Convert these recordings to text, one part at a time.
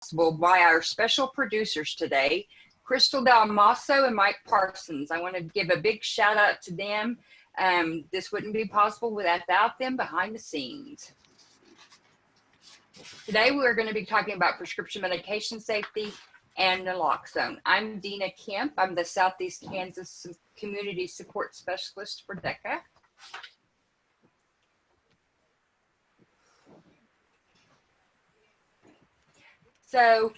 possible by our special producers today, Crystal Dalmaso and Mike Parsons. I want to give a big shout out to them. This wouldn't be possible without them behind the scenes. Today we're going to be talking about prescription medication safety and naloxone. I'm Dena Kemp. I'm the Southeast Kansas Community Support Specialist for DECA. So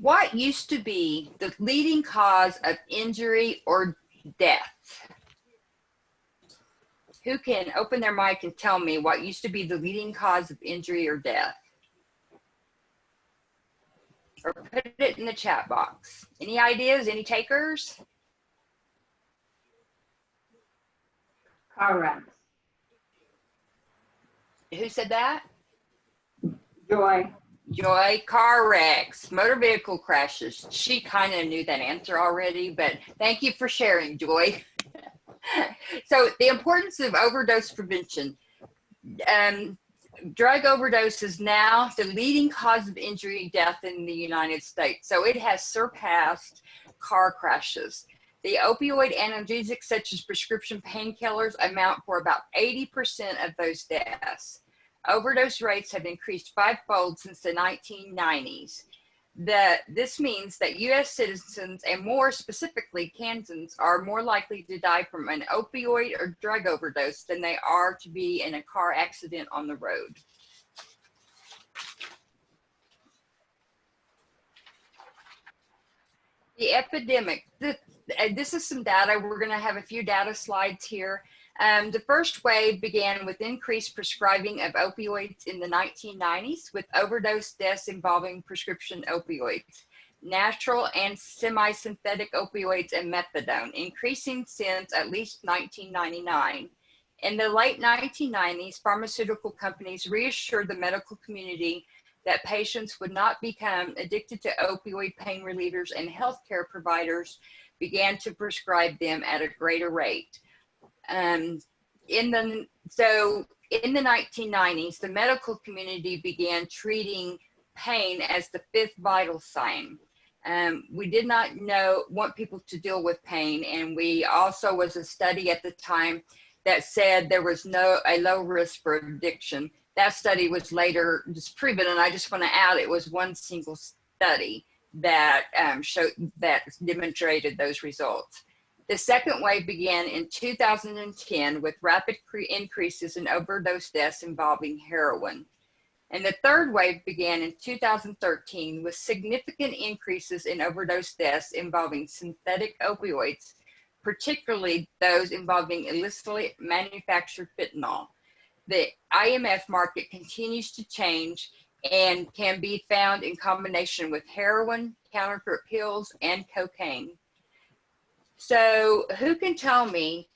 what used to be the leading cause of injury or death? Who can open their mic and tell me what used to be the leading cause of injury or death? Or put it in the chat box. Any ideas? Any takers? Car wrecks. Who said that? Joy. Joy, car wrecks, motor vehicle crashes. She kind of knew that answer already, but thank you for sharing, Joy. So the importance of overdose prevention. Drug overdose is now the leading cause of injury and death in the United States. So it has surpassed car crashes. The opioid analgesics, such as prescription painkillers, amount for about 80% of those deaths. Overdose rates have increased fivefold since the 1990s. This means that U.S. citizens, and more specifically Kansans, are more likely to die from an opioid or drug overdose than they are to be in a car accident on the road. The epidemic. This is some data. We're going to have a few data slides here. The first wave began with increased prescribing of opioids in the 1990s, with overdose deaths involving prescription opioids, natural and semi-synthetic opioids, and methadone, increasing since at least 1999. In the late 1990s, pharmaceutical companies reassured the medical community that patients would not become addicted to opioid pain relievers, and healthcare providers began to prescribe them at a greater rate. In the 1990s, the medical community began treating pain as the fifth vital sign. We did not want people to deal with pain, and we also was a study at the time that said there was a low risk for addiction. That study was later disproven, and I just want to add it was one single study that demonstrated those results. The second wave began in 2010 with rapid increases in overdose deaths involving heroin. And the third wave began in 2013 with significant increases in overdose deaths involving synthetic opioids, particularly those involving illicitly manufactured fentanyl. The IMF market continues to change and can be found in combination with heroin, counterfeit pills, and cocaine. So who can tell me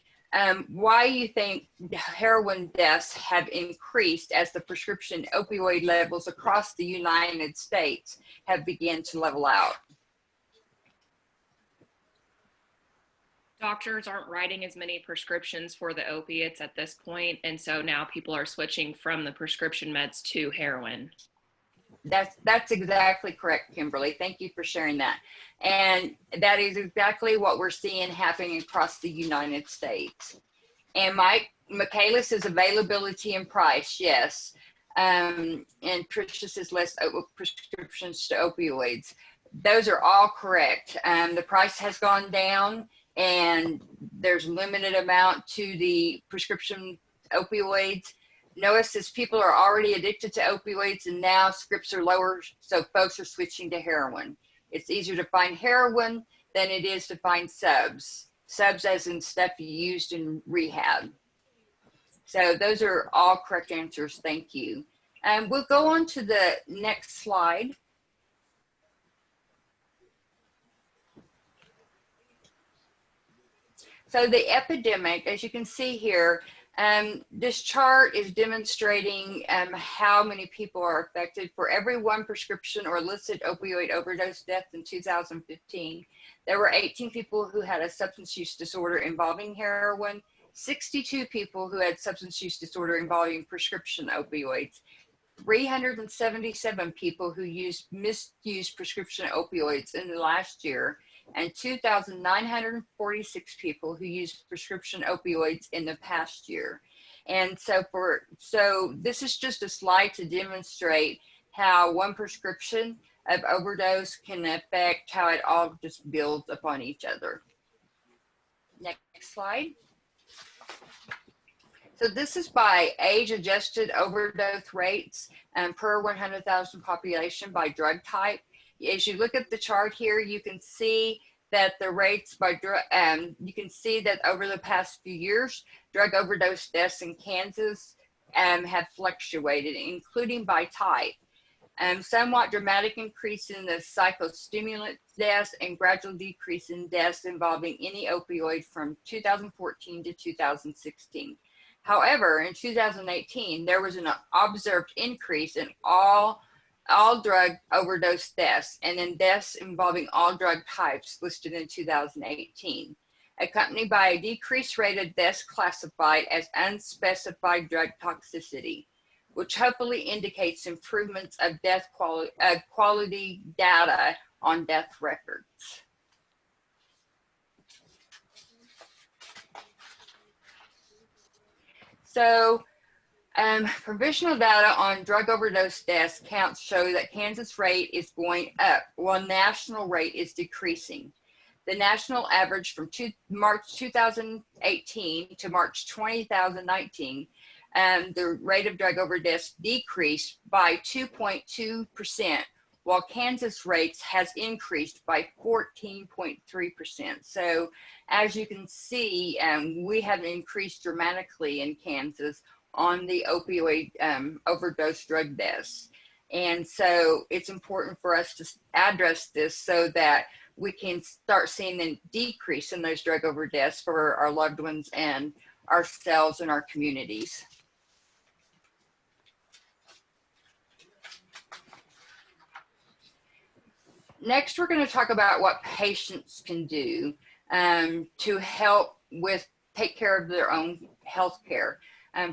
why you think heroin deaths have increased as the prescription opioid levels across the United States have begun to level out? Doctors aren't writing as many prescriptions for the opiates at this point, and so now people are switching from the prescription meds to heroin. That's exactly correct, Kimberly. Thank you for sharing that. And that is exactly what we're seeing happening across the United States. And Michaela says availability and price, yes. And Tricia says less prescriptions to opioids. Those are all correct. The price has gone down, and there's limited amount to the prescription opioids. Noah says people are already addicted to opioids, and now scripts are lower, so folks are switching to heroin. It's easier to find heroin than it is to find subs. Subs as in stuff you used in rehab. So those are all correct answers. Thank you. And we'll go on to the next slide. So the epidemic, as you can see here, this chart is demonstrating how many people are affected. For every one prescription or illicit opioid overdose death in 2015, there were 18 people who had a substance use disorder involving heroin, 62 people who had substance use disorder involving prescription opioids, 377 people who misused prescription opioids in the last year, and 2,946 people who used prescription opioids in the past year. And so this is just a slide to demonstrate how one prescription of overdose can affect how it all just builds upon each other. Next slide. So this is by age-adjusted overdose rates per 100,000 population by drug type. As you look at the chart here, you can see that the rates by drug, you can see that over the past few years, drug overdose deaths in Kansas have fluctuated, including by type. Somewhat dramatic increase in the psychostimulant deaths and gradual decrease in deaths involving any opioid from 2014 to 2016. However, in 2018, there was an observed increase in all drug overdose deaths and in deaths involving all drug types listed in 2018, accompanied by a decreased rate of deaths classified as unspecified drug toxicity, which hopefully indicates improvements of death quality data on death records. So provisional data on drug overdose deaths counts show that Kansas rate is going up while national rate is decreasing. The national average from March 2018 to March 2019, the rate of drug overdose decreased by 2.2%, while Kansas rates has increased by 14.3%. So as you can see, we have increased dramatically in Kansas on the opioid overdose drug deaths. And so it's important for us to address this so that we can start seeing a decrease in those drug overdose for our loved ones and ourselves and our communities. Next, we're going to talk about what patients can do to help take care of their own health care.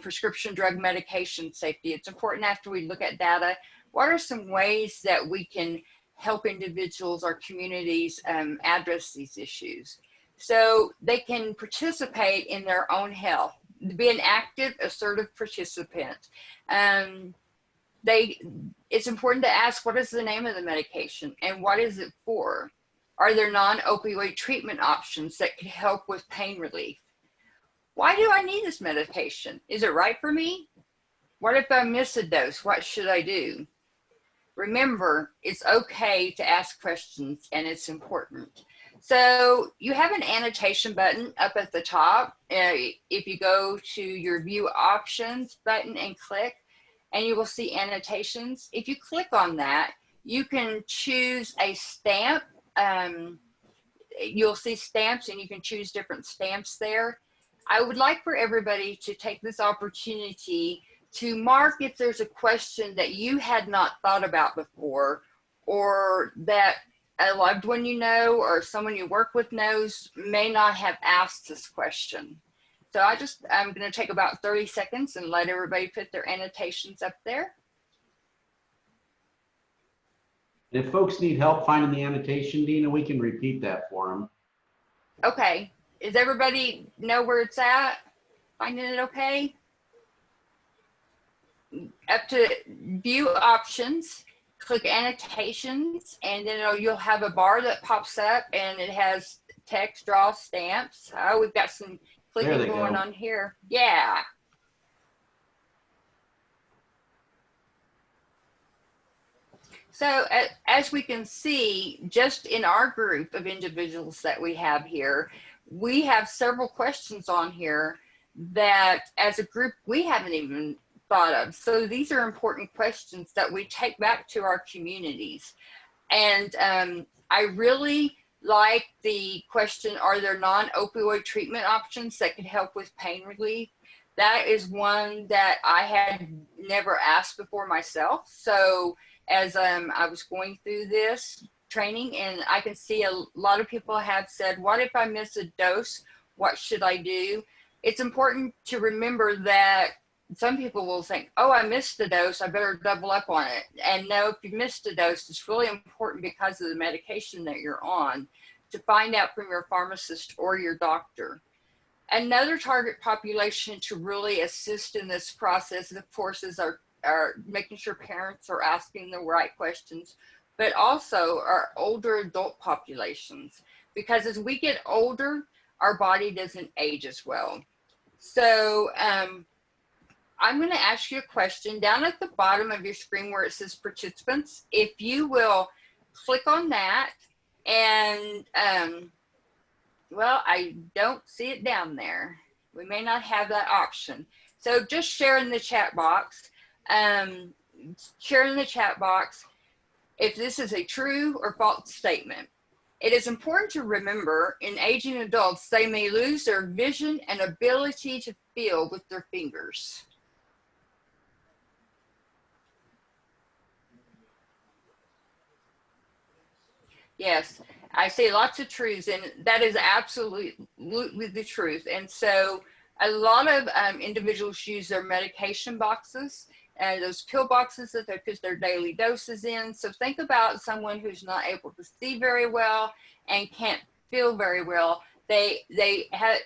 Prescription drug medication safety. It's important after we look at data, what are some ways that we can help individuals or communities address these issues? So they can participate in their own health, be an active, assertive participant. It's important to ask, what is the name of the medication and what is it for? Are there non-opioid treatment options that could help with pain relief? Why do I need this medication? Is it right for me? What if I miss a dose? What should I do? Remember, it's okay to ask questions and it's important. So you have an annotation button up at the top. If you go to your view options button and click, and you will see annotations. If you click on that, you can choose a stamp. You'll see stamps and you can choose different stamps there. I would like for everybody to take this opportunity to mark if there's a question that you had not thought about before, or that a loved one you know or someone you work with knows may not have asked this question. So I'm going to take about 30 seconds and let everybody put their annotations up there. If folks need help finding the annotation, Dena, we can repeat that for them. Okay. Does everybody know where it's at? Finding it okay? Up to view options, click annotations, and then you'll have a bar that pops up and it has text, draw, stamps. Oh, we've got some clicking going on here. Yeah. So as we can see, just in our group of individuals that we have here, we have several questions on here that as a group we haven't even thought of. So these are important questions that we take back to our communities. And I really like the question, are there non-opioid treatment options that can help with pain relief? That is one that I had never asked before myself. So as I was going through this training, and I can see a lot of people have said, what if I miss a dose? What should I do? It's important to remember that some people will think, oh, I missed the dose, I better double up on it. And no, if you missed a dose, it's really important because of the medication that you're on to find out from your pharmacist or your doctor. Another target population to really assist in this process, of course, is our making sure parents are asking the right questions, but also our older adult populations, because as we get older, our body doesn't age as well. So I'm going to ask you a question down at the bottom of your screen where it says participants. If you will click on that, and well, I don't see it down there. We may not have that option. So just share in the chat box. Share in the chat box if this is a true or false statement. It is important to remember in aging adults, they may lose their vision and ability to feel with their fingers. Yes, I see lots of truths, and that is absolutely the truth. And so a lot of individuals use their medication boxes, those pill boxes that they put their daily doses in. So think about someone who's not able to see very well and can't feel very well. They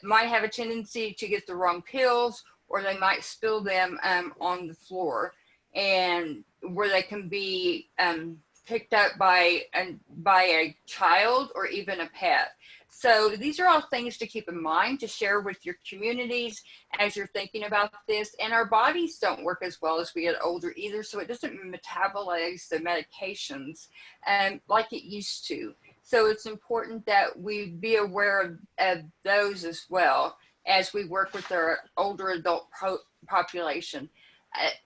might have a tendency to get the wrong pills, or they might spill them on the floor, and where they can be picked up by a child or even a pet. So these are all things to keep in mind, to share with your communities as you're thinking about this. And our bodies don't work as well as we get older either, so it doesn't metabolize the medications like it used to. So it's important that we be aware of those as well as we work with our older adult population.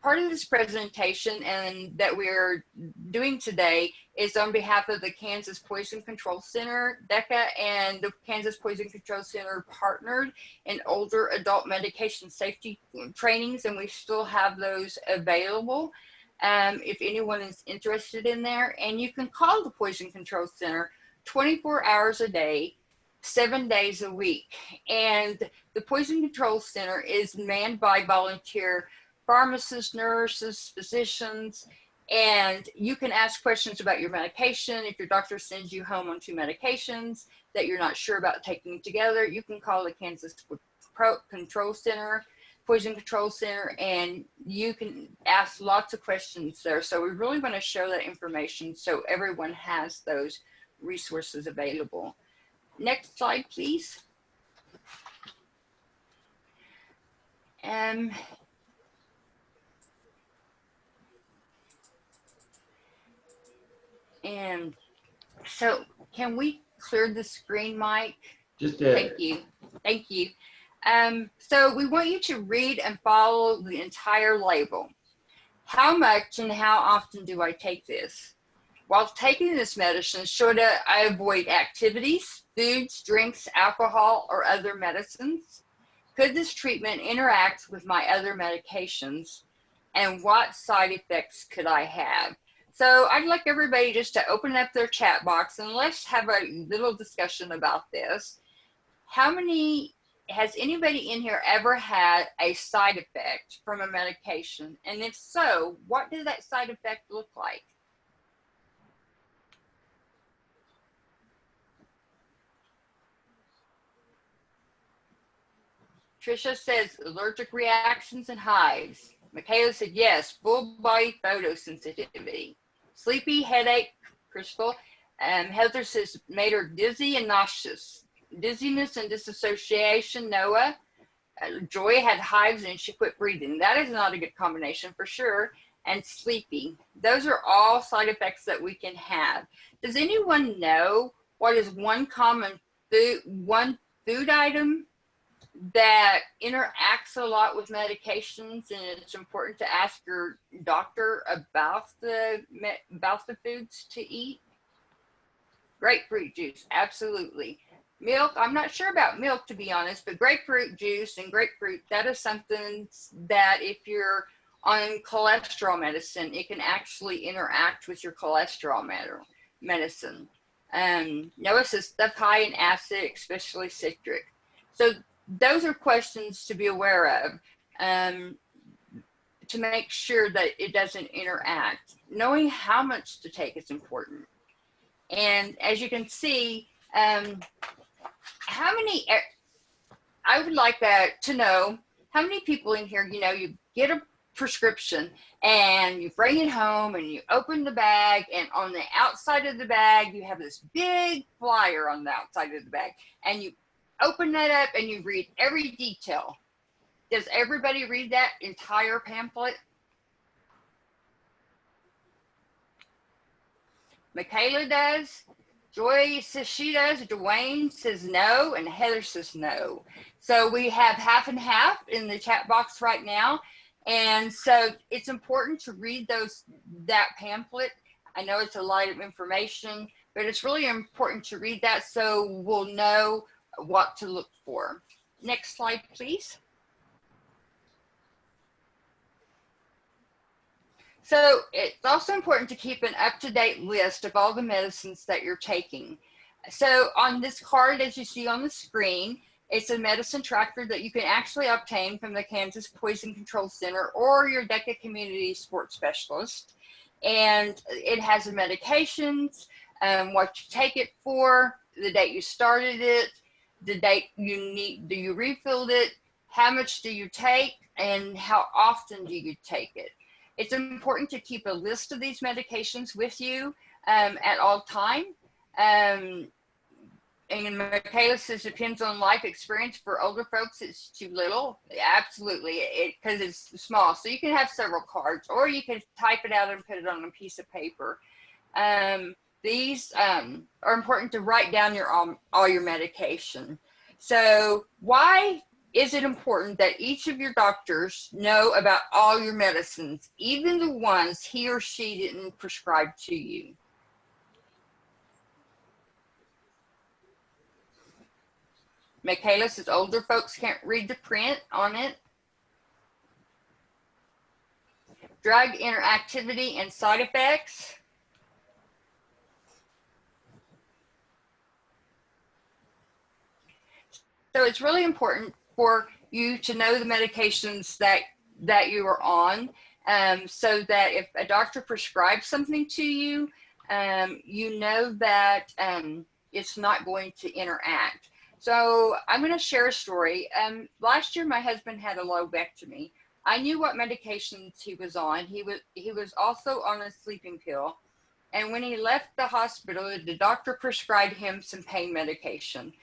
Part of this presentation and that we're doing today is on behalf of the Kansas Poison Control Center. DECA and the Kansas Poison Control Center partnered in older adult medication safety trainings, and we still have those available if anyone is interested in there. And you can call the Poison Control Center 24 hours a day, 7 days a week. And the Poison Control Center is manned by volunteer pharmacists, nurses, physicians, and you can ask questions about your medication. If your doctor sends you home on 2 medications that you're not sure about taking together, you can call the Kansas Control Center, Poison Control Center, and you can ask lots of questions there. So we really want to share that information so everyone has those resources available. Next slide, please. And so can we clear the screen, Mike? Just Thank you. Thank you. So we want you to read and follow the entire label. How much and how often do I take this? While taking this medicine, should I avoid activities, foods, drinks, alcohol, or other medicines? Could this treatment interact with my other medications? And what side effects could I have? So I'd like everybody just to open up their chat box and let's have a little discussion about this. Has anybody in here ever had a side effect from a medication? And if so, what did that side effect look like? Trisha says allergic reactions and hives. Michaela said yes, full body photosensitivity. Sleepy, headache, Crystal. Heather says made her dizzy and nauseous. Dizziness and disassociation, Noah. Joy had hives and she quit breathing. That is not a good combination for sure. And sleepy. Those are all side effects that we can have. Does anyone know what is one common food item that interacts a lot with medications, and it's important to ask your doctor about the foods to eat? Grapefruit juice, absolutely. Milk, I'm not sure about milk to be honest, but grapefruit juice and grapefruit, that is something that if you're on cholesterol medicine, it can actually interact with your cholesterol medicine. Noah says stuff high in acid, especially citric. So those are questions to be aware of. to make sure that it doesn't interact. Knowing how much to take is important. And as you can see, how many, I would like to know how many people in here, you know, you get a prescription and you bring it home and you open the bag, and on the outside of the bag, you have this big flyer on the outside of the bag, and you open that up and you read every detail. Does everybody read that entire pamphlet? Michaela does. Joy says she does. Dwayne says no, and Heather says no. So we have half and half in the chat box right now. And so it's important to read that pamphlet. I know it's a lot of information, but it's really important to read that so we'll know what to look for. Next slide, please. So it's also important to keep an up-to-date list of all the medicines that you're taking. So on this card, as you see on the screen, it's a medicine tracker that you can actually obtain from the Kansas Poison Control Center or your DECA community sports specialist. And it has the medications, what you take it for, the date you started it, the date you refilled it, how much do you take, and how often do you take it. It's important to keep a list of these medications with you at all time. And Michaela says, depends on life experience. For older folks, it's too little. Absolutely, because it's small. So you can have several cards, or you can type it out and put it on a piece of paper. These are important to write down all your medication. So why is it important that each of your doctors know about all your medicines, even the ones he or she didn't prescribe to you? Michaela says older folks can't read the print on it. Drug interactivity and side effects. So it's really important for you to know the medications that you are on, so that if a doctor prescribes something to you, you know that it's not going to interact. So I'm going to share a story. Last year, my husband had a lobectomy. I knew what medications he was on. He was also on a sleeping pill. And when he left the hospital, the doctor prescribed him some pain medication.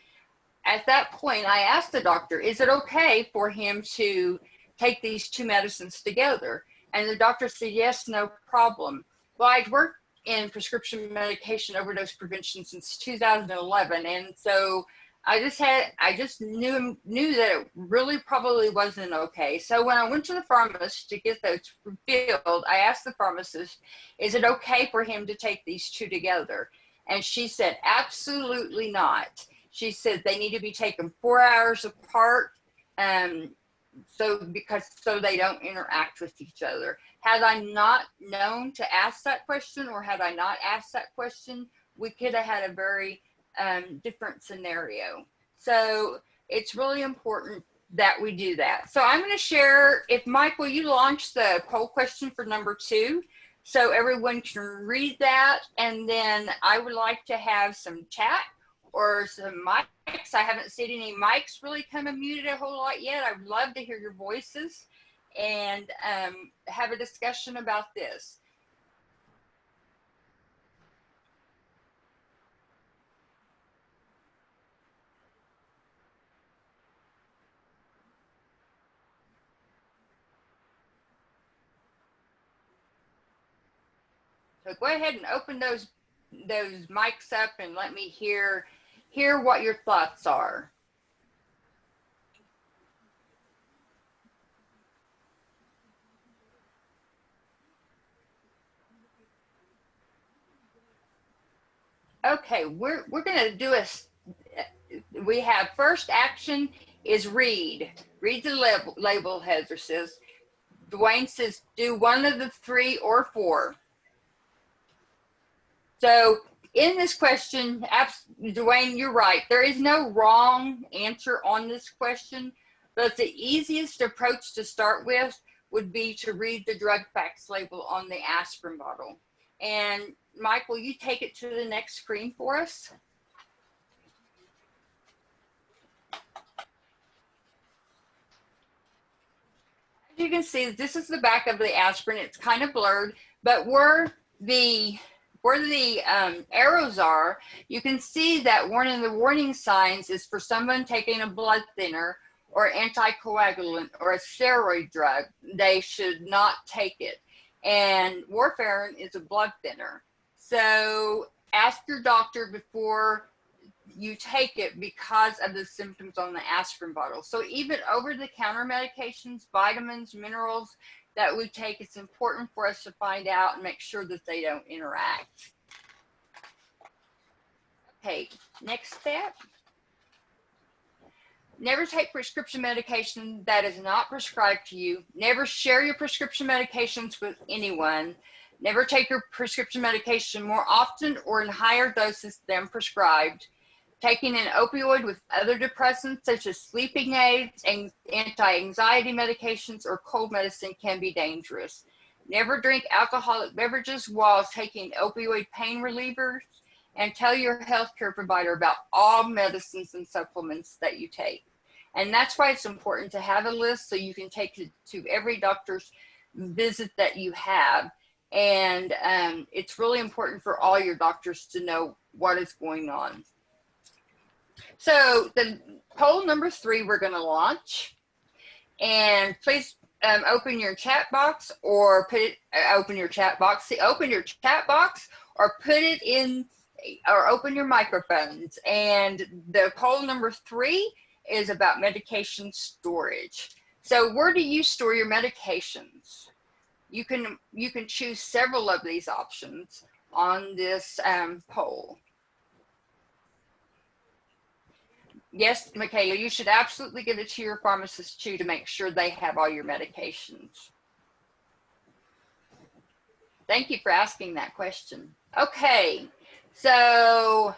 At that point, I asked the doctor, is it okay for him to take these two medicines together? And the doctor said, yes, no problem. Well, I'd worked in prescription medication overdose prevention since 2011. And so I just knew that it really probably wasn't okay. So when I went to the pharmacist to get those refilled, I asked the pharmacist, is it okay for him to take these two together? And she said, absolutely not. She said they need to be taken 4 hours apart, so they don't interact with each other. Had I not known to ask that question, or had I not asked that question, we could have had a very different scenario. So it's really important that we do that. So I'm going to share, if Mike, will you launch the poll question for number 2? So everyone can read that, and then I would like to have some chat or some mics. I haven't seen any mics really come unmuted a whole lot yet. I would love to hear your voices and have a discussion about this. So go ahead and open those mics up and let me hear what your thoughts are. Okay, we're going to do we have first action is read the label, Heather says. Dwayne says do one of the 3 or 4. So in this question, Dwayne, you're right. There is no wrong answer on this question, but the easiest approach to start with would be to read the drug facts label on the aspirin bottle. And Mike, will you take it to the next screen for us? As you can see, this is the back of the aspirin. It's kind of blurred, but where the arrows are, you can see that one of the warning signs is for someone taking a blood thinner or anticoagulant or a steroid drug. They should not take it. And warfarin is a blood thinner. So ask your doctor before you take it because of the symptoms on the aspirin bottle. So even over-the-counter medications, vitamins, minerals that we take, it's important for us to find out and make sure that they don't interact. Okay, next step. Never take prescription medication that is not prescribed to you. Never share your prescription medications with anyone. Never take your prescription medication more often or in higher doses than prescribed. Taking an opioid with other depressants such as sleeping aids and anti-anxiety medications or cold medicine can be dangerous. Never drink alcoholic beverages while taking opioid pain relievers, and tell your healthcare provider about all medicines and supplements that you take. And that's why it's important to have a list so you can take it to every doctor's visit that you have. And it's really important for all your doctors to know what is going on. So the poll number 3 we're going to launch, and please open your chat box or put it, open your chat box or put it in, or open your microphones. And the poll number 3 is about medication storage. So where do you store your medications? You can choose several of these options on this poll. Yes, Michaela, you should absolutely give it to your pharmacist too to make sure they have all your medications. Thank you for asking that question. Okay, so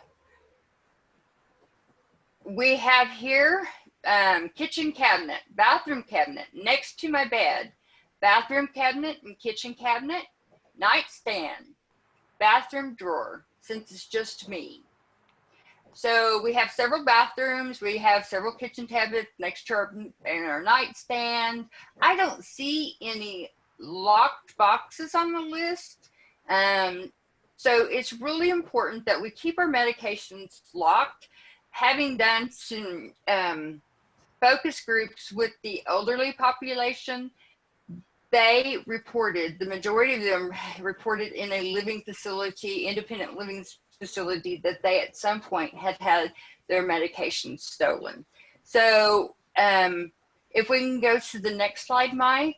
we have here kitchen cabinet, bathroom cabinet next to my bed, bathroom cabinet and kitchen cabinet, nightstand, bathroom drawer, since it's just me. So we have several bathrooms, we have several kitchen cabinets next to our nightstand. I don't see any locked boxes on the list. So it's really important that we keep our medications locked. Having done some focus groups with the elderly population, they reported, the majority of them reported in a living facility, independent living facility, that they at some point had had their medications stolen. So if we can go to the next slide, Mike.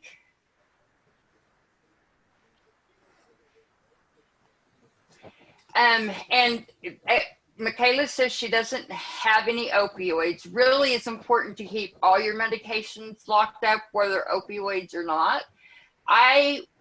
Michaela says she doesn't have any opioids. Really, it's important to keep all your medications locked up, whether opioids or not.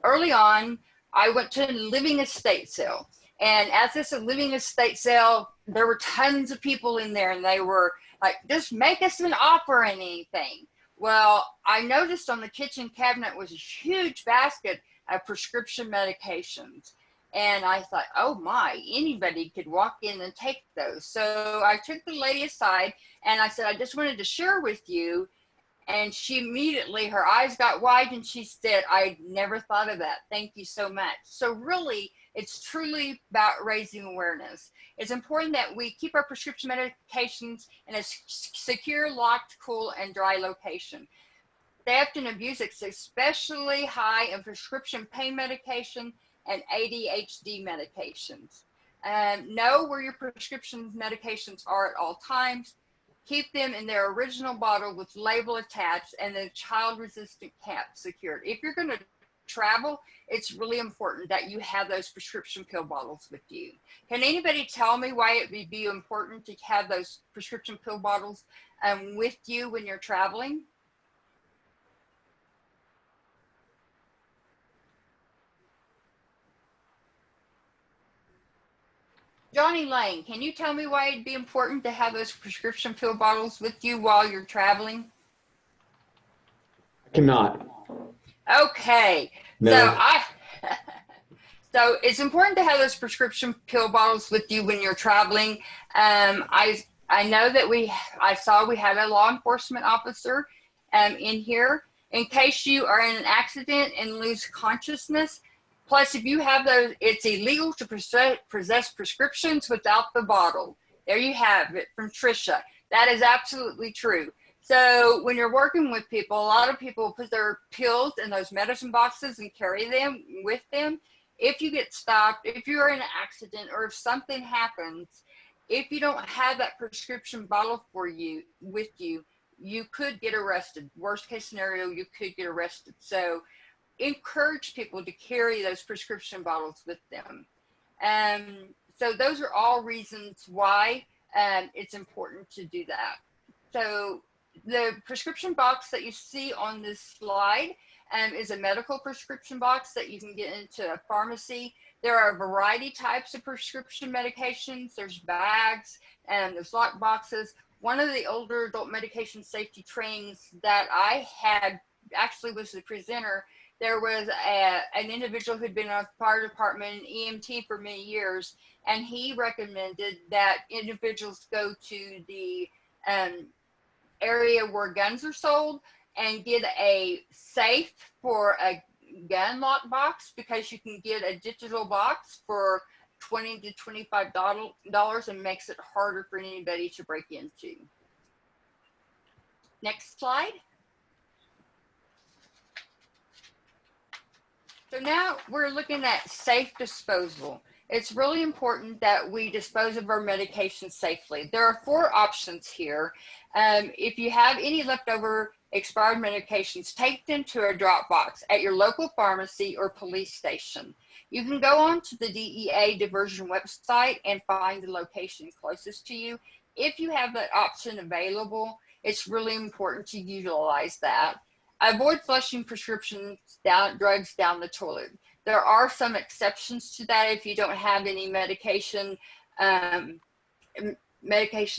Early on, I went to a living estate sale. And as this a living estate sale, there were tons of people in there, and they were like, just make us an offer on anything. Well, I noticed on the kitchen cabinet was a huge basket of prescription medications. And I thought, oh my, anybody could walk in and take those. So I took the lady aside and I said, I just wanted to share with you. And she immediately, her eyes got wide and she said, I never thought of that. Thank you so much. So really, it's truly about raising awareness. It's important that we keep our prescription medications in a secure, locked, cool, and dry location. Theft and abuse is especially high in prescription pain medication and ADHD medications. Know where your prescription medications are at all times. Keep them in their original bottle with label attached and the child-resistant cap secured. If you're going to travel, it's really important that you have those prescription pill bottles with you. Can anybody tell me why it would be important to have those prescription pill bottles with you when you're traveling? Johnny Lane, can you tell me why it'd be important to have those prescription pill bottles with you while you're traveling? I cannot. Okay. No. So it's important to have those prescription pill bottles with you when you're traveling. I know that I saw we had a law enforcement officer in here in case you are in an accident and lose consciousness. Plus, if you have those, it's illegal to possess prescriptions without the bottle. There you have it from Trisha. That is absolutely true. So when you're working with people, a lot of people put their pills in those medicine boxes and carry them with them. If you get stopped, if you're in an accident, or if something happens, if you don't have that prescription bottle with you, you could get arrested. Worst case scenario, you could get arrested. So encourage people to carry those prescription bottles with them. So those are all reasons why it's important to do that. So the prescription box that you see on this slide is a medical prescription box that you can get into a pharmacy. There are a variety types of prescription medications. There's bags and there's lock boxes. One of the older adult medication safety trainings that I had actually was the presenter. There was an individual who'd been on the fire department and EMT for many years, and he recommended that individuals go to the area where guns are sold and get a safe for a gun lock box, because you can get a digital box for $20 to $25 and makes it harder for anybody to break into. Next slide. So now we're looking at safe disposal. It's really important that we dispose of our medications safely. There are 4 options here. If you have any leftover expired medications, take them to a drop box at your local pharmacy or police station. You can go on to the DEA diversion website and find the location closest to you. If you have that option available, it's really important to utilize that. Avoid flushing prescription drugs down the toilet. There are some exceptions to that if you don't have any medication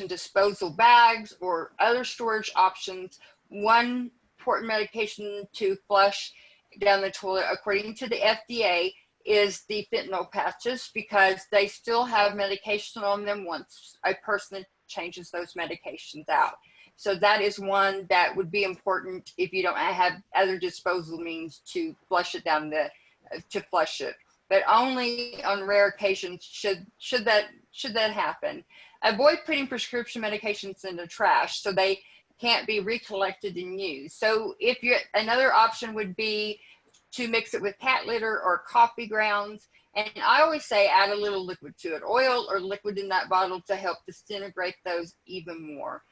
disposal bags or other storage options. One important medication to flush down the toilet, according to the FDA, is the fentanyl patches, because they still have medication on them once a person changes those medications out. So that is one that would be important if you don't have other disposal means to flush it down to flush it. But only on rare occasions should that happen. Avoid putting prescription medications in the trash so they can't be recollected and used. So another option would be to mix it with cat litter or coffee grounds. And I always say add a little liquid to it, oil or liquid in that bottle to help disintegrate those even more.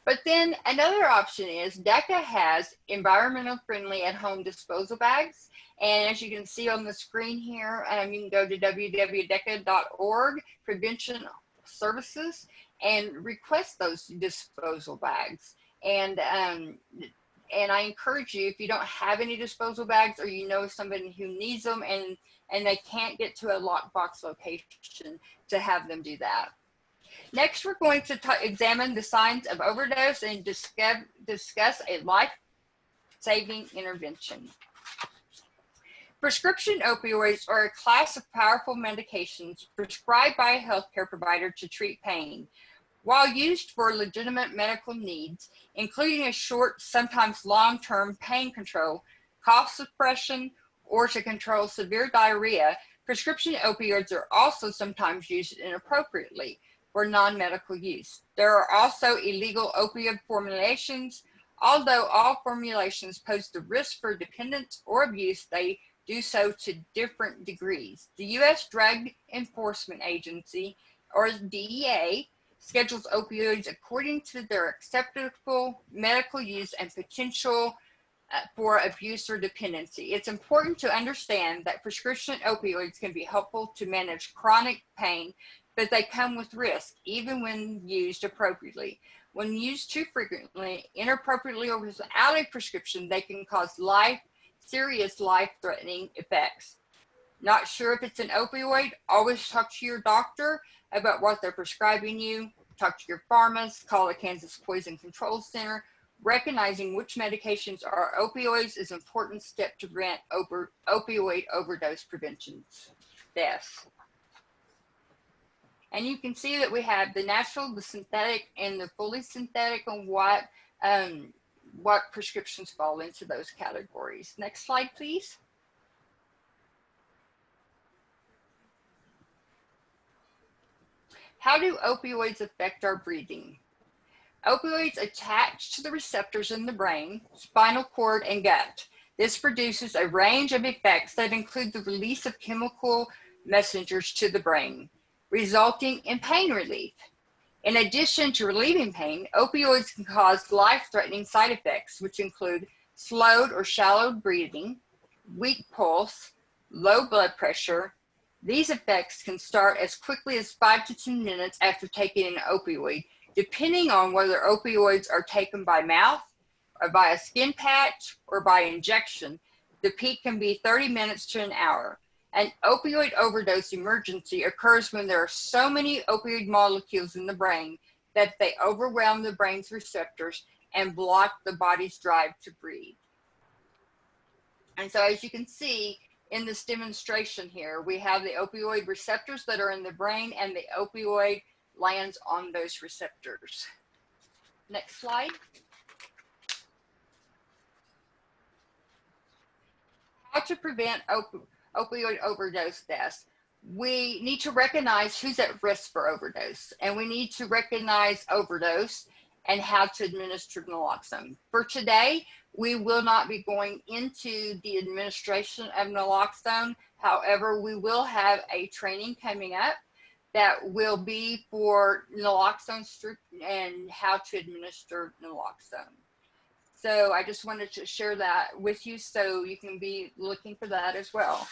But then another option is DECA has environmental friendly at home disposal bags. And as you can see on the screen here, you can go to www.deca.org, prevention services, and request those disposal bags. And I encourage you, if you don't have any disposal bags, or you know somebody who needs them and they can't get to a lockbox location, to have them do that. Next, we're going to examine the signs of overdose and discuss a life-saving intervention. Prescription opioids are a class of powerful medications prescribed by a healthcare provider to treat pain. While used for legitimate medical needs, including a short, sometimes long-term pain control, cough suppression, or to control severe diarrhea, prescription opioids are also sometimes used inappropriately for non-medical use. There are also illegal opioid formulations. Although all formulations pose the risk for dependence or abuse, they do so to different degrees. The U.S. Drug Enforcement Agency, or DEA, schedules opioids according to their acceptable medical use and potential for abuse or dependency. It's important to understand that prescription opioids can be helpful to manage chronic pain, but they come with risk, even when used appropriately. When used too frequently, inappropriately, or without a prescription, they can cause serious life-threatening effects. Not sure if it's an opioid? Always talk to your doctor about what they're prescribing you. Talk to your pharmacist, call the Kansas Poison Control Center, Recognizing which medications are opioids is an important step to prevent opioid overdose prevention deaths. And you can see that we have the natural, the synthetic, and the fully synthetic, and what prescriptions fall into those categories. Next slide, please. How do opioids affect our breathing? Opioids attach to the receptors in the brain, spinal cord, and gut. This produces a range of effects that include the release of chemical messengers to the brain, resulting in pain relief. In addition to relieving pain, opioids can cause life-threatening side effects, which include slowed or shallow breathing, weak pulse, low blood pressure. These effects can start as quickly as 5 to 10 minutes after taking an opioid, depending on whether opioids are taken by mouth, or by a skin patch, or by injection. The peak can be 30 minutes to an hour. An opioid overdose emergency occurs when there are so many opioid molecules in the brain that they overwhelm the brain's receptors and block the body's drive to breathe. And so as you can see in this demonstration here, we have the opioid receptors that are in the brain, and the opioid lands on those receptors. Next slide. How to prevent opioid overdose deaths. We need to recognize who's at risk for overdose, and we need to recognize overdose and how to administer naloxone. For today, we will not be going into the administration of naloxone. However, we will have a training coming up that will be for naloxone and how to administer naloxone. So I just wanted to share that with you so you can be looking for that as well.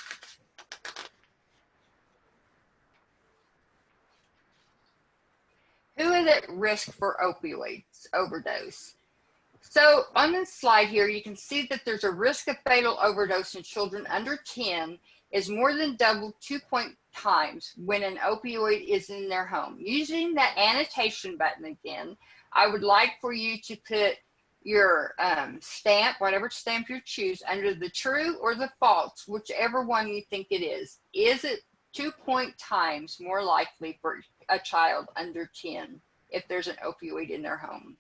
Who is at risk for opioids overdose? So on this slide here, you can see that there's a risk of fatal overdose in children under 10 is more than double 2 times when an opioid is in their home. Using that annotation button again, I would like for you to put your stamp, whatever stamp you choose, under the true or the false, whichever one you think it is. Is it 2 times more likely for a child under 10 if there's an opioid in their home?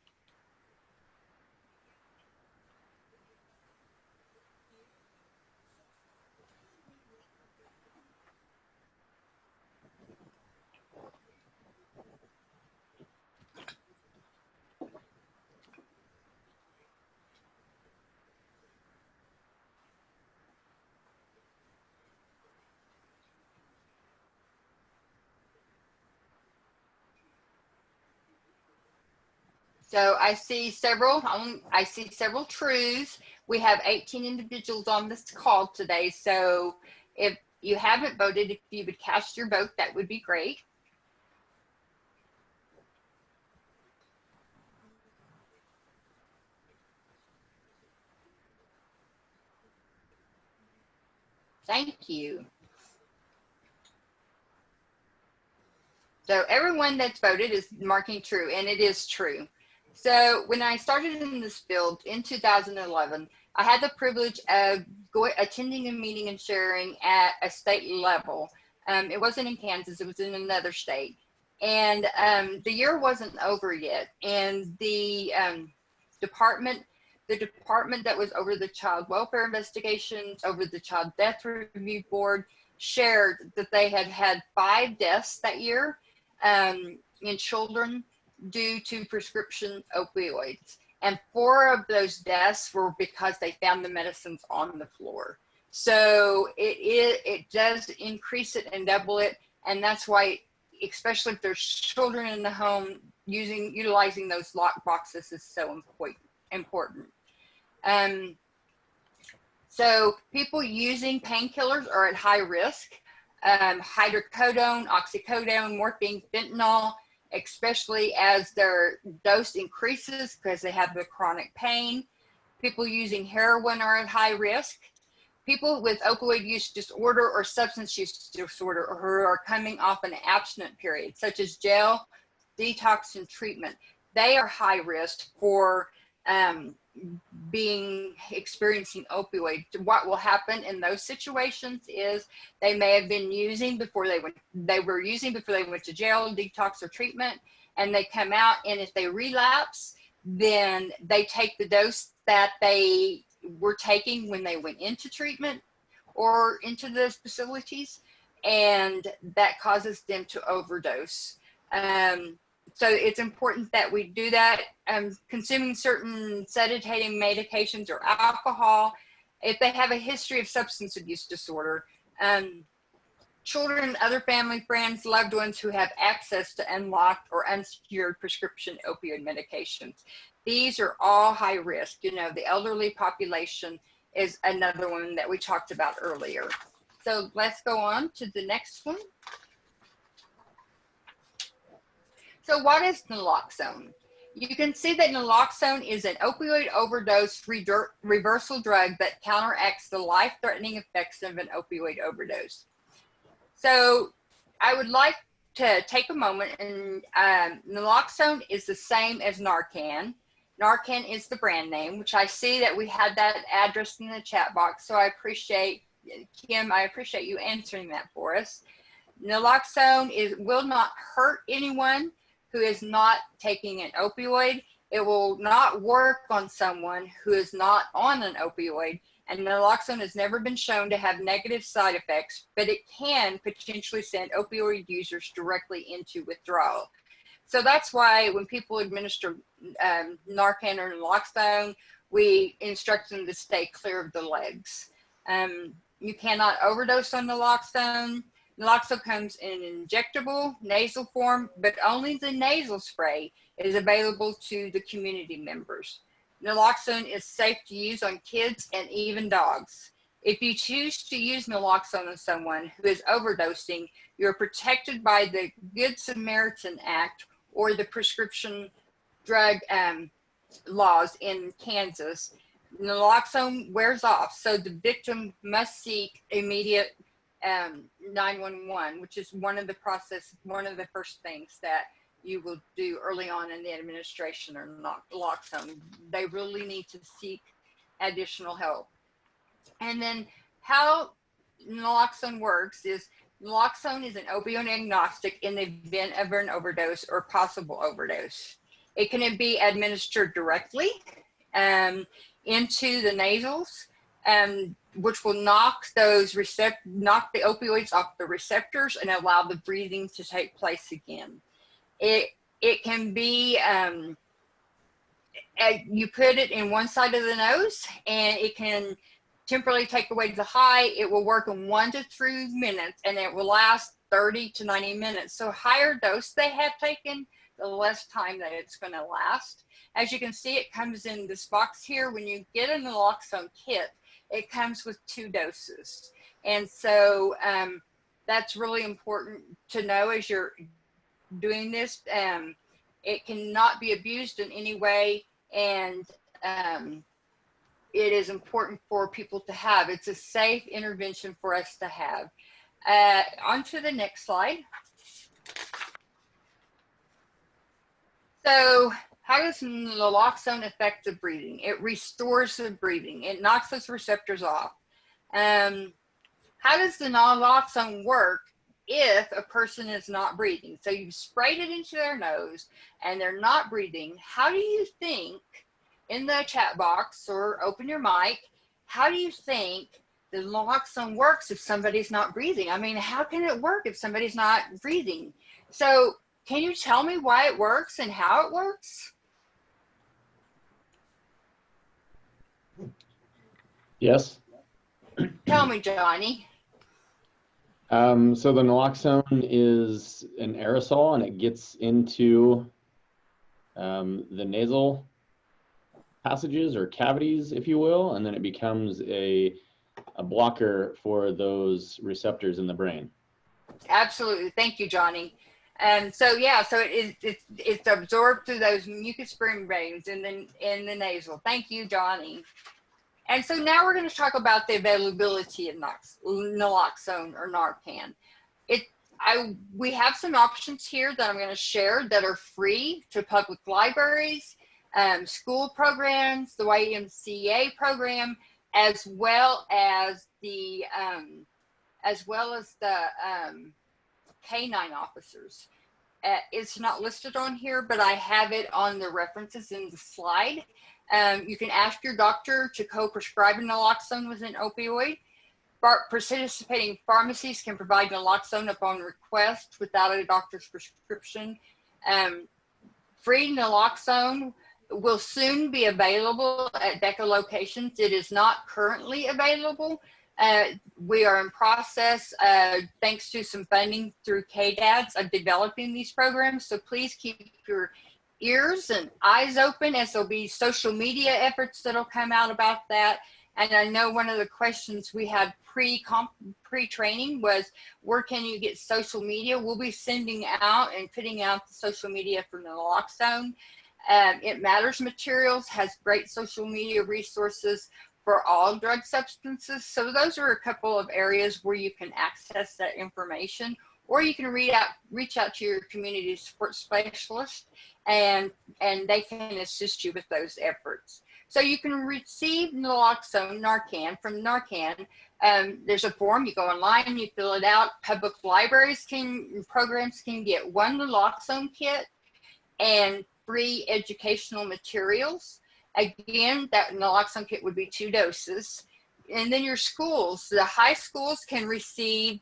So I see several trues. We have 18 individuals on this call today. So if you haven't voted, if you would cast your vote, that would be great. Thank you. So everyone that's voted is marking true, and it is true. So when I started in this field in 2011, I had the privilege of attending a meeting and sharing at a state level. It wasn't in Kansas, it was in another state. And the year wasn't over yet. And the department that was over the child welfare investigations, over the child death review board, shared that they had had 5 deaths that year in children due to prescription opioids. And 4 of those deaths were because they found the medicines on the floor. So it does increase it and double it. And that's why, especially if there's children in the home, utilizing those lock boxes is so important. So people using painkillers are at high risk. Hydrocodone, oxycodone, morphine, fentanyl, especially as their dose increases because they have the chronic pain. People using heroin are at high risk. People with opioid use disorder or substance use disorder or who are coming off an abstinent period, such as jail, detox, and treatment, they are high risk for experiencing opioids. What will happen in those situations is they may have been using before they went to jail, detox, or treatment, and they come out, and if they relapse, then they take the dose that they were taking when they went into treatment or into those facilities, and that causes them to overdose. So it's important that we do that. Consuming certain sedating medications or alcohol, if they have a history of substance abuse disorder, children, other family, friends, loved ones who have access to unlocked or unsecured prescription opioid medications. These are all high risk. You know, the elderly population is another one that we talked about earlier. So let's go on to the next one. So what is naloxone? You can see that naloxone is an opioid overdose reversal drug that counteracts the life-threatening effects of an opioid overdose. So I would like to take a moment, and naloxone is the same as NARCAN. NARCAN is the brand name, which I see that we had that address in the chat box. So I appreciate, Kim, I appreciate you answering that for us. Naloxone will not hurt anyone who is not taking an opioid. It will not work on someone who is not on an opioid. And naloxone has never been shown to have negative side effects, but it can potentially send opioid users directly into withdrawal. So that's why when people administer NARCAN or naloxone, we instruct them to stay clear of the legs. You cannot overdose on naloxone. Naloxone comes in injectable nasal form, but only the nasal spray is available to the community members. Naloxone is safe to use on kids and even dogs. If you choose to use naloxone on someone who is overdosing, you're protected by the Good Samaritan Act or the prescription drug laws in Kansas. Naloxone wears off, so the victim must seek immediate 911, which is one of the first things that you will do early on in the administration of naloxone. They really need to seek additional help. And then how naloxone works is naloxone is an opioid agnostic in the event of an overdose or possible overdose. It can be administered directly into the nasals, which will knock the opioids off the receptors and allow the breathing to take place again. It can be, you put it in one side of the nose and it can temporarily take away the high. It will work in 1 to 3 minutes and it will last 30 to 90 minutes. So higher dose they have taken, the less time that it's going to last. As you can see, it comes in this box here. When you get a naloxone kit, it comes with 2 doses. And so that's really important to know as you're doing this. It cannot be abused in any way, and it is important for people to have. It's a safe intervention for us to have. On to the next slide. So how does naloxone affect the breathing? It restores the breathing. It knocks those receptors off. How does the naloxone work if a person is not breathing? So you've sprayed it into their nose and they're not breathing. How do you think, in the chat box or open your mic, how do you think the naloxone works if somebody's not breathing? I mean, how can it work if somebody's not breathing? So can you tell me why it works and how it works? Yes. Tell me, Johnny. So the naloxone is an aerosol and it gets into the nasal passages or cavities, if you will, and then it becomes a blocker for those receptors in the brain. Absolutely. Thank you, Johnny. So yeah, so it's absorbed through those mucous membranes in the nasal. Thank you, Johnny. And so now we're going to talk about the availability of naloxone or NARCAN. We have some options here that I'm going to share that are free to public libraries, school programs, the YMCA program, as well as the K-9 officers. It's not listed on here, but I have it on the references in the slide. You can ask your doctor to co-prescribe naloxone with an opioid. Participating pharmacies can provide naloxone upon request without a doctor's prescription. Free naloxone will soon be available at DECA locations. It is not currently available. We are in process, thanks to some funding through KDADS, of developing these programs. So please keep your ears and eyes open, as there'll be social media efforts that'll come out about that. And I know one of the questions we had pre-training was, where can you get social media? We'll be sending out and putting out the social media for naloxone. It Matters Materials has great social media resources for all drug substances. So those are a couple of areas where you can access that information, or you can reach out to your community support specialist, and they can assist you with those efforts. So you can receive naloxone, NARCAN, from NARCAN. There's a form, you go online, you fill it out. Public libraries programs can get one naloxone kit and free educational materials. Again, that naloxone kit would be 2 doses. And then your schools, the high schools can receive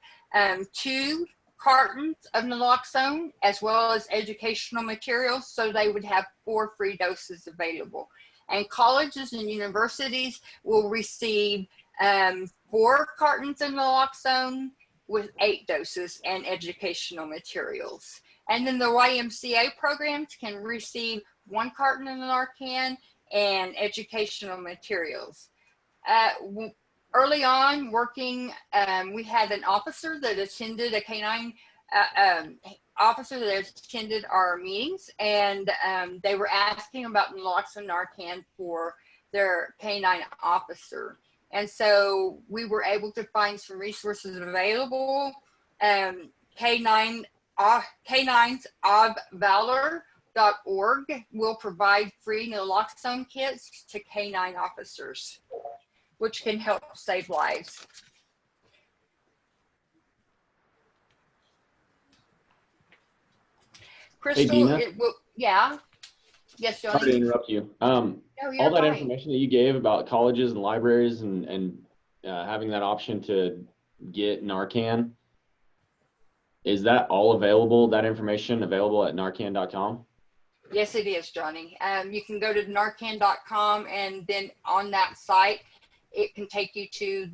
2 cartons of naloxone as well as educational materials, so they would have 4 free doses available. And colleges and universities will receive 4 cartons of naloxone with 8 doses and educational materials. And then the YMCA programs can receive 1 carton of NARCAN and educational materials. Early on working, we had an officer that attended, a K-9 officer that attended our meetings, and they were asking about naloxone NARCAN for their K-9 officer. And so we were able to find some resources available. K9s of Valor.org will provide free naloxone kits to K-9 officers, which can help save lives. Crystal, Dena? Yeah. Yes, Johnny. Sorry to interrupt you. No, all that fine. information that you gave about colleges and libraries and having that option to get NARCAN, is that all available, that information available at narcan.com? Yes, it is, Johnny. You can go to narcan.com, and then on that site, it can take you to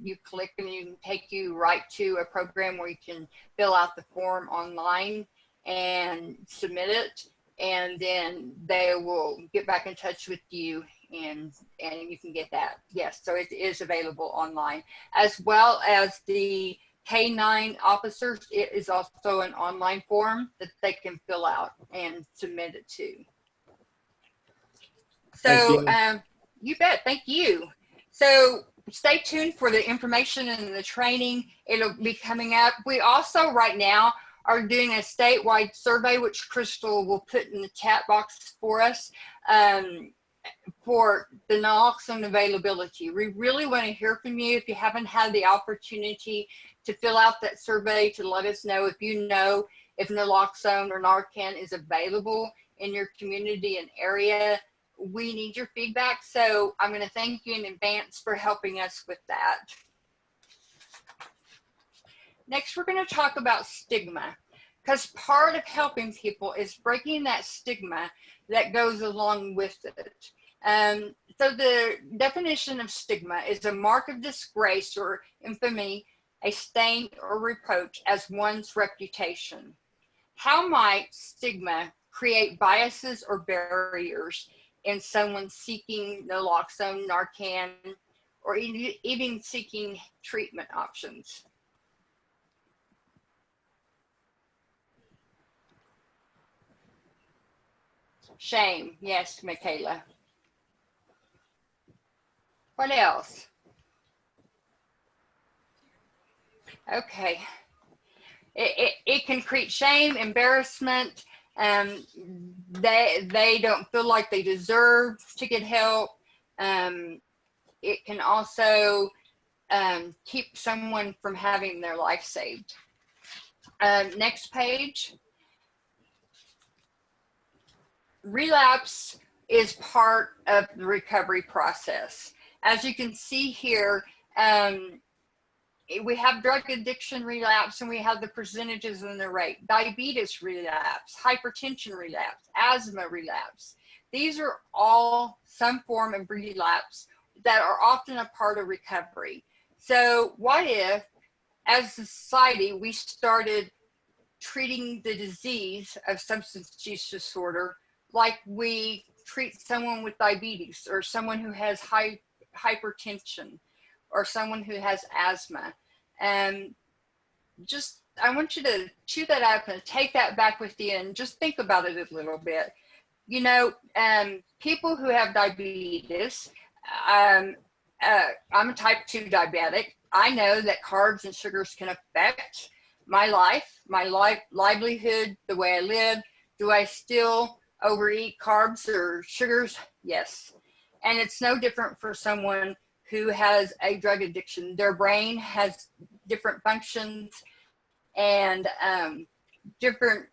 you click and you can take you right to a program where you can fill out the form online and submit it. And then they will get back in touch with you, and you can get that. Yes, so it is available online, as well as the K-9 officers. It is also an online form that they can fill out and submit it to. So you bet. Thank you. So stay tuned for the information and the training. It'll be coming up. We also right now are doing a statewide survey, which Crystal will put in the chat box for us, for the naloxone availability. We really want to hear from you. If you haven't had the opportunity to fill out that survey, to let us know if you know if naloxone or NARCAN is available in your community and area. We need your feedback. So I'm going to thank you in advance for helping us with that. Next, we're going to talk about stigma, because part of helping people is breaking that stigma that goes along with it. So the definition of stigma is a mark of disgrace or infamy, a stain or reproach as one's reputation. How might stigma create biases or barriers in someone seeking naloxone, NARCAN, or even seeking treatment options? Shame. Yes, Michaela. What else? Okay. It can create shame, embarrassment, They don't feel like they deserve to get help. It can also keep someone from having their life saved. Next page. Relapse is part of the recovery process. As you can see here, we have drug addiction relapse, and we have the percentages and the rate. Diabetes relapse, hypertension relapse, asthma relapse. These are all some form of relapse that are often a part of recovery. So what if, as a society, we started treating the disease of substance use disorder like we treat someone with diabetes, or someone who has hypertension, or someone who has asthma? And just, I want you to chew that up and take that back with you and just think about it a little bit. You know, people who have diabetes, I'm a type 2 diabetic. I know that carbs and sugars can affect my life, livelihood, the way I live. Do I still overeat carbs or sugars? Yes. And it's no different for someone who has a drug addiction. Their brain has different functions, and different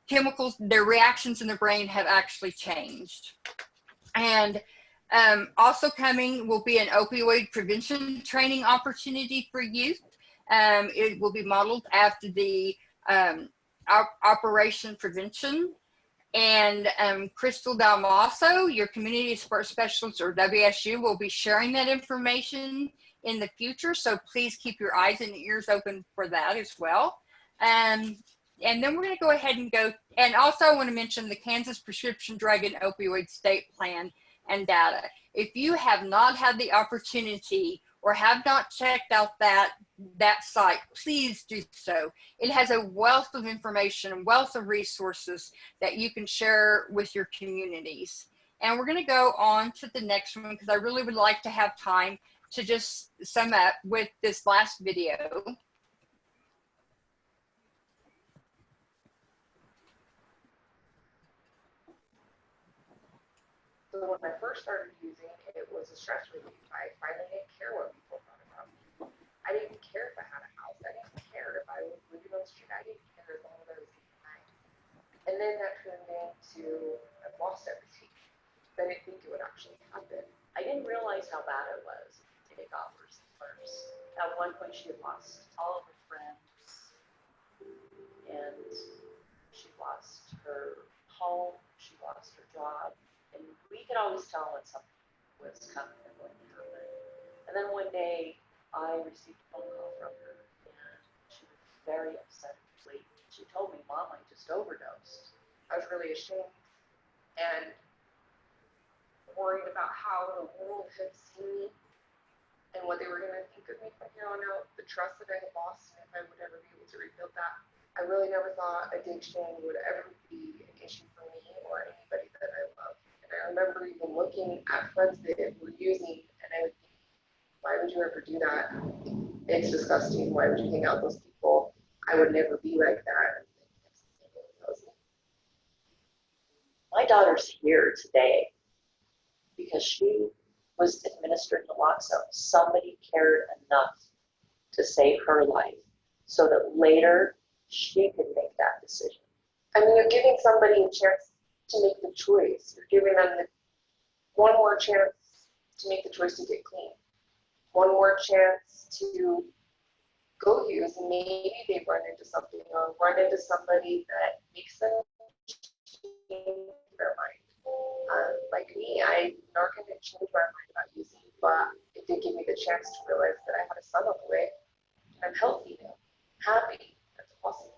chemicals, their reactions in the brain have actually changed. And also coming will be an opioid prevention training opportunity for youth. It will be modeled after the Operation Prevention. And Crystal Dalmaso, your community support specialist, or WSU, will be sharing that information in the future. So please keep your eyes and ears open for that as well. And then we're going to go ahead and go. And also I want to mention the Kansas Prescription Drug and Opioid State Plan and data. If you have not had the opportunity or have not checked out that site, please do so. It has a wealth of information, a wealth of resources that you can share with your communities. And we're gonna go on to the next one, because I really would like to have time to just sum up with this last video. So when I first started using, it was a stress relief. I finally didn't care what people thought about me. I didn't care if I had a house. I didn't care if I was living on the street. I didn't care as long as I was getting high. And then that turned into, I've lost everything. I didn't think it would actually happen. I didn't realize how bad it was to take off her first. At one point, she had lost all of her friends, and she lost her home. She lost her job. And we could always tell when something was coming and going to happen. And then one day, I received a phone call from her, and she was very upset and late. She told me, "Mom, I just overdosed." I was really ashamed and worried about how the world had seen me and what they were going to think of me from here on out, the trust that I had lost, and if I would ever be able to rebuild that. I really never thought addiction would ever be an issue for me or anybody that I love. I remember even looking at friends that were using, and I would think, why would you ever do that? It's disgusting. Why would you hang out with those people? I would never be like that. My daughter's here today because she was administered naloxone. Somebody cared enough to save her life so that later she could make that decision. I mean, you're giving somebody a chance to make the choice. You're giving them one more chance to make the choice to get clean. One more chance to go use, and maybe they run into something or run into somebody that makes them change their mind. Like me, NARCAN didn't change my mind about using, but it did give me the chance to realize that I had a son on the way. I'm healthy now, happy. That's awesome.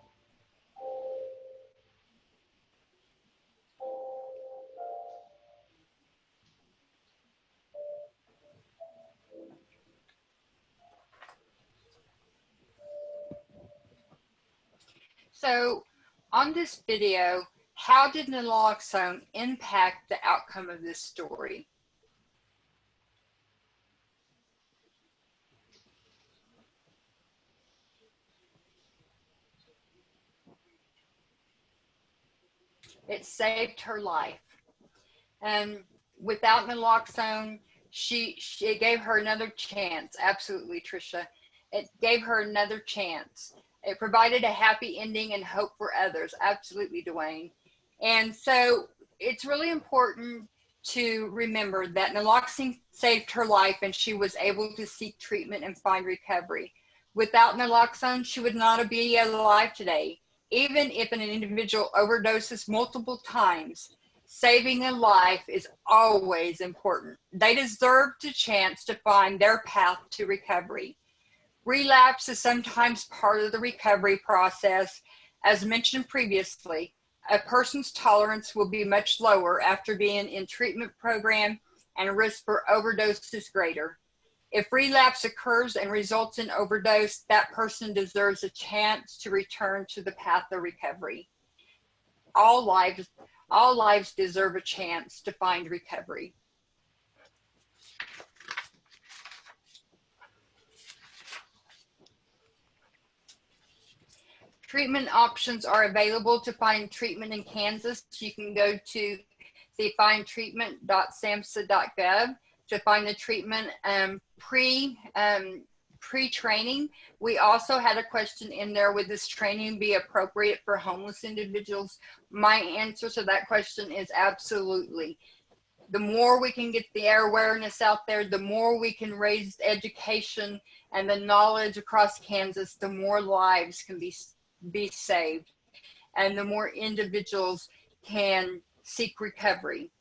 So on this video, how did naloxone impact the outcome of this story? It saved her life. And without naloxone, she gave her another chance. Absolutely, Tricia. It gave her another chance. It provided a happy ending and hope for others. Absolutely, Dwayne. And so it's really important to remember that naloxone saved her life and she was able to seek treatment and find recovery. Without naloxone, she would not be alive today. Even if an individual overdoses multiple times, saving a life is always important. They deserve the chance to find their path to recovery. Relapse is sometimes part of the recovery process. As mentioned previously, a person's tolerance will be much lower after being in treatment program and risk for overdose is greater. If relapse occurs and results in overdose, that person deserves a chance to return to the path of recovery. All lives deserve a chance to find recovery. Treatment options are available to find treatment in Kansas. You can go to the findtreatment.samhsa.gov to find the treatment pre-training. We also had a question in there, would this training be appropriate for homeless individuals? My answer to that question is absolutely. The more we can get the awareness out there, the more we can raise education and the knowledge across Kansas, the more lives can be saved and the more individuals can seek recovery.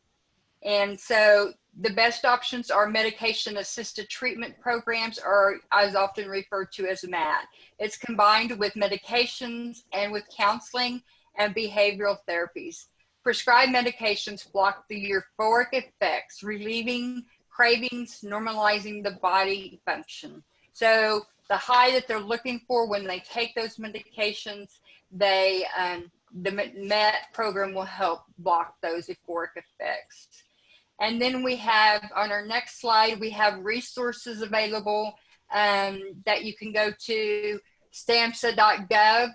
And so the best options are medication assisted treatment programs, or as often referred to as MAT. It's combined with medications and with counseling and behavioral therapies. Prescribed medications block the euphoric effects, relieving cravings, normalizing the body function. So the high that they're looking for when they take those medications, the MET program will help block those euphoric effects. And then we have, on our next slide, we have resources available that you can go to SAMHSA.gov,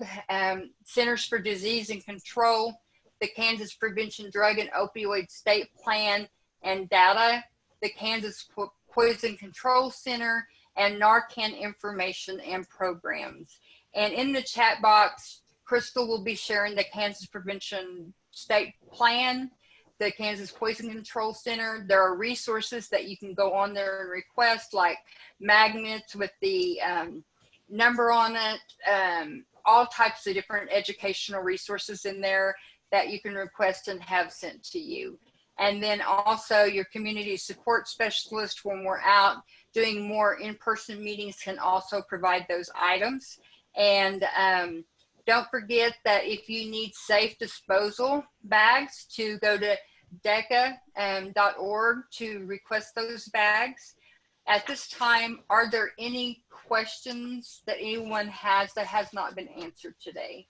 Centers for Disease and Control, the Kansas Prevention Drug and Opioid State Plan and data, the Kansas Poison Control Center, and NARCAN information and programs. And in the chat box, Crystal will be sharing the Kansas Prevention State Plan, the Kansas Poison Control Center. There are resources that you can go on there and request, like magnets with the number on it, all types of different educational resources in there that you can request and have sent to you. And then also your community support specialist, when we're out doing more in-person meetings, can also provide those items. And don't forget that if you need safe disposal bags, to go to deca.org to request those bags. At this time, are there any questions that anyone has that has not been answered today?